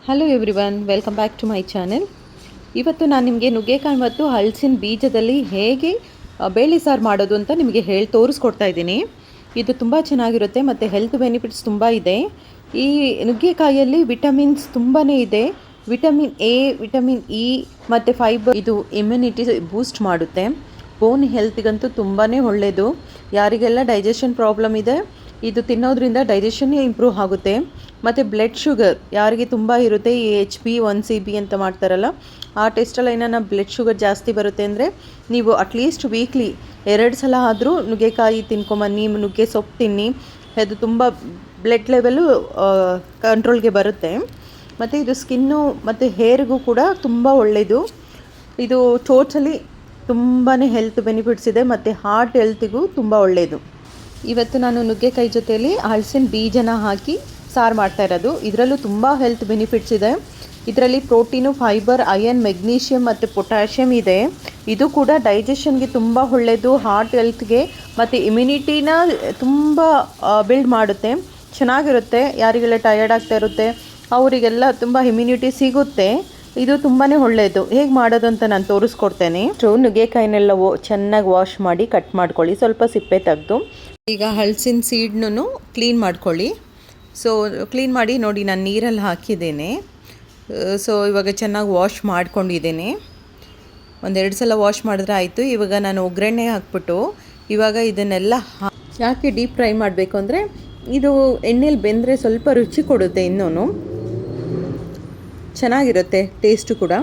Hello everyone, welcome back to my channel. ಇವತ್ತು ನಾನು ನಿಮಗೆ ನುಗ್ಗೆಕಾಯಿ ಮತ್ತು ಹಲಸಿನ ಬೀಜದಲ್ಲಿ ಹೇಗೆ ಬೇಳೆ ಸಾರು ಮಾಡೋದು ಅಂತ ನಿಮಗೆ ತೋರಿಸ್ಕೊಡ್ತಾ ಇದ್ದೀನಿ. ಇದು ತುಂಬ ಚೆನ್ನಾಗಿರುತ್ತೆ ಮತ್ತು ಹೆಲ್ತ್ ಬೆನಿಫಿಟ್ಸ್ ತುಂಬ ಇದೆ. ಈ ನುಗ್ಗೆಕಾಯಿಯಲ್ಲಿ ವಿಟಮಿನ್ಸ್ ತುಂಬಾ ಇದೆ. ವಿಟಮಿನ್ ಎ, ವಿಟಮಿನ್ ಇ ಮತ್ತು ಫೈಬರ್. ಇದು ಇಮ್ಯುನಿಟಿ ಬೂಸ್ಟ್ ಮಾಡುತ್ತೆ. ಬೋನ್ ಹೆಲ್ತ್ಗಂತೂ ತುಂಬಾ ಒಳ್ಳೆಯದು. ಯಾರಿಗೆಲ್ಲ ಡೈಜೆಷನ್ ಪ್ರಾಬ್ಲಮ್ ಇದೆ, ಇದು ತಿನ್ನೋದ್ರಿಂದ ಡೈಜೆಷನ್ ಇಂಪ್ರೂವ್ ಆಗುತ್ತೆ. ಮತ್ತು ಬ್ಲಡ್ ಶುಗರ್ ಯಾರಿಗೆ ತುಂಬ ಇರುತ್ತೆ, ಈ HB1C ಅಂತ ಮಾಡ್ತಾರಲ್ಲ, ಆ ಟೆಸ್ಟಲ್ಲಿ ಏನಾನ ಬ್ಲಡ್ ಶುಗರ್ ಜಾಸ್ತಿ ಬರುತ್ತೆ ಅಂದರೆ ನೀವು ಅಟ್ಲೀಸ್ಟ್ ವೀಕ್ಲಿ 2 ಸಲ ಆದರೂ ನುಗ್ಗೆಕಾಯಿ ತಿನ್ಕೊಂಬನ್ನಿ, ನುಗ್ಗೆ ಸೊಪ್ಪು ತಿನ್ನಿ. ಅದು ತುಂಬ ಬ್ಲಡ್ ಲೆವೆಲ್ಲು ಕಂಟ್ರೋಲ್ಗೆ ಬರುತ್ತೆ. ಮತ್ತು ಇದು ಸ್ಕಿನ್ನು ಮತ್ತು ಹೇರ್ಗೂ ಕೂಡ ತುಂಬ ಒಳ್ಳೆಯದು. ಇದು ಟೋಟಲಿ ತುಂಬಾ ಹೆಲ್ತ್ ಬೆನಿಫಿಟ್ಸ್ ಇದೆ ಮತ್ತು ಹಾರ್ಟ್ ಹೆಲ್ತಿಗೂ ತುಂಬ ಒಳ್ಳೆಯದು. ಇವತ್ತು ನಾನು ನುಗ್ಗೆಕಾಯಿ ಜೊತೆಯಲ್ಲಿ ಹಲಸಿನ ಬೀಜನ ಹಾಕಿ ಸಾರು ಮಾಡ್ತಾ ಇರೋದು. ಇದರಲ್ಲೂ ತುಂಬ ಹೆಲ್ತ್ ಬೆನಿಫಿಟ್ಸ್ ಇದೆ. ಇದರಲ್ಲಿ ಪ್ರೋಟೀನು, ಫೈಬರ್, ಅಯನ್, ಮೆಗ್ನೀಷಿಯಮ್ ಮತ್ತು ಪೊಟ್ಯಾಷಿಯಮ್ ಇದೆ. ಇದು ಕೂಡ ಡೈಜೆಷನ್ಗೆ ತುಂಬ ಒಳ್ಳೆಯದು, ಹಾರ್ಟ್ ಹೆಲ್ತ್ಗೆ ಮತ್ತು ಇಮ್ಯುನಿಟಿನ ತುಂಬ ಬಿಲ್ಡ್ ಮಾಡುತ್ತೆ. ಚೆನ್ನಾಗಿರುತ್ತೆ. ಯಾರಿಗೆಲ್ಲ ಟಯರ್ಡ್ ಆಗ್ತಾ ಇರುತ್ತೆ ಅವರಿಗೆಲ್ಲ ತುಂಬ ಇಮ್ಯುನಿಟಿ ಸಿಗುತ್ತೆ. ಇದು ತುಂಬಾ ಒಳ್ಳೆಯದು. ಹೇಗೆ ಮಾಡೋದು ಅಂತ ನಾನು ತೋರಿಸ್ಕೊಡ್ತೇನೆ. ನುಗ್ಗೆಕಾಯಿನೆಲ್ಲ ಚೆನ್ನಾಗಿ ವಾಶ್ ಮಾಡಿ ಕಟ್ ಮಾಡ್ಕೊಳ್ಳಿ, ಸ್ವಲ್ಪ ಸಿಪ್ಪೆ ತೆಗೆದು. ಈಗ ಹಲಸಿನ ಸೀಡ್ನೂ ಕ್ಲೀನ್ ಮಾಡ್ಕೊಳ್ಳಿ. ಸೊ ಕ್ಲೀನ್ ಮಾಡಿ ನೋಡಿ, ನಾನು ನೀರಲ್ಲಿ ಹಾಕಿದ್ದೇನೆ. ಸೊ ಇವಾಗ ಚೆನ್ನಾಗಿ ವಾಶ್ ಮಾಡ್ಕೊಂಡಿದ್ದೇನೆ. 1-2 ಸಲ ವಾಶ್ ಮಾಡಿದ್ರೆ ಆಯಿತು. ಇವಾಗ ನಾನು ಒಗ್ಗರಣೆ ಹಾಕ್ಬಿಟ್ಟು ಇವಾಗ ಇದನ್ನೆಲ್ಲ ಯಾಕೆ ಡೀಪ್ ಫ್ರೈ ಮಾಡಬೇಕು ಅಂದರೆ ಇದು ಎಣ್ಣೆಲಿ ಬೆಂದರೆ ಸ್ವಲ್ಪ ರುಚಿ ಕೊಡುತ್ತೆ, ಇನ್ನೂ ಚೆನ್ನಾಗಿರುತ್ತೆ ಟೇಸ್ಟು ಕೂಡ.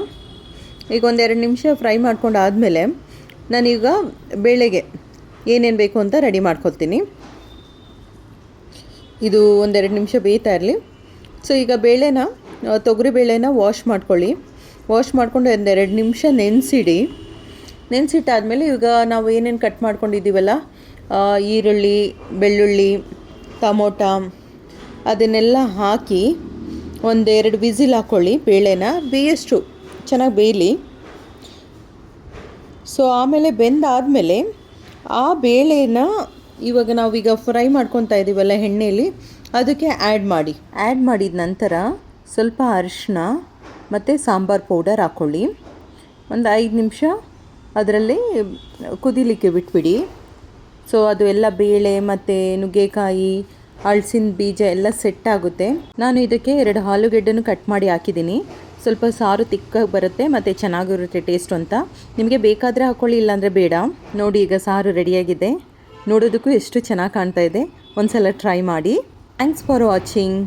ಈಗ 1-2 ನಿಮಿಷ ಫ್ರೈ ಮಾಡ್ಕೊಂಡು ಆದಮೇಲೆ ನಾನೀಗ ಬೇಳೆಗೆ ಏನೇನು ಬೇಕು ಅಂತ ರೆಡಿ ಮಾಡ್ಕೊಳ್ತೀನಿ. ಇದು 1-2 ನಿಮಿಷ ಬೇಯ್ತಾ ಇರಲಿ. ಸೊ ಈಗ ತೊಗರಿ ಬೇಳೆನ ವಾಶ್ ಮಾಡ್ಕೊಳ್ಳಿ. ವಾಶ್ ಮಾಡ್ಕೊಂಡು 1-2 ನಿಮಿಷ ನೆನೆಸಿಟ್ಟಾದಮೇಲೆ ಈಗ ನಾವು ಏನೇನು ಕಟ್ ಮಾಡ್ಕೊಂಡಿದ್ದೀವಲ್ಲ, ಈರುಳ್ಳಿ, ಬೆಳ್ಳುಳ್ಳಿ, ಟೊಮೊಟೊ ಅದನ್ನೆಲ್ಲ ಹಾಕಿ 1-2 ವಿಸಿಲ್ ಹಾಕ್ಕೊಳ್ಳಿ. ಬೇಳೆನ ಬೇಯಷ್ಟು ಚೆನ್ನಾಗಿ ಬೇಯಲಿ. ಸೊ ಆಮೇಲೆ ಬೆಂದಾದಮೇಲೆ ಆ ಬೇಳೆನ ಇವಾಗ ನಾವೀಗ ಫ್ರೈ ಮಾಡ್ಕೊತಾ ಇದ್ದೀವಲ್ಲ ಎಣ್ಣೆಯಲ್ಲಿ, ಅದಕ್ಕೆ ಆ್ಯಡ್ ಮಾಡಿದ ನಂತರ ಸ್ವಲ್ಪ ಅರಿಶಿನ ಮತ್ತು ಸಾಂಬಾರು ಪೌಡರ್ ಹಾಕ್ಕೊಳ್ಳಿ. 5 ನಿಮಿಷ ಅದರಲ್ಲಿ ಕುದಿಲಿಕ್ಕೆ ಬಿಟ್ಬಿಡಿ. ಸೊ ಅದು ಎಲ್ಲ ಬೇಳೆ ಮತ್ತು ನುಗ್ಗೆಕಾಯಿ, ಹಲಸಿನ ಬೀಜ ಎಲ್ಲ ಸೆಟ್ ಆಗುತ್ತೆ. ನಾನು ಇದಕ್ಕೆ 2 ಆಲೂಗೆಡ್ಡೆನೂ ಕಟ್ ಮಾಡಿ ಹಾಕಿದ್ದೀನಿ. ಸ್ವಲ್ಪ ಸಾರು ತಿಕ್ಕಾಗಿ ಬರುತ್ತೆ ಮತ್ತು ಚೆನ್ನಾಗಿರುತ್ತೆ ಟೇಸ್ಟ್ ಅಂತ. ನಿಮಗೆ ಬೇಕಾದರೆ ಹಾಕ್ಕೊಳ್ಳಿ, ಇಲ್ಲಾಂದರೆ ಬೇಡ. ನೋಡಿ ಈಗ ಸಾರು ರೆಡಿಯಾಗಿದೆ. ನೋಡೋದಕ್ಕೂ ಎಷ್ಟು ಚೆನ್ನಾಗಿ ಕಾಣ್ತಾ ಇದೆ. ಒಂದು ಸಲ ಟ್ರೈ ಮಾಡಿ. Thanks for watching.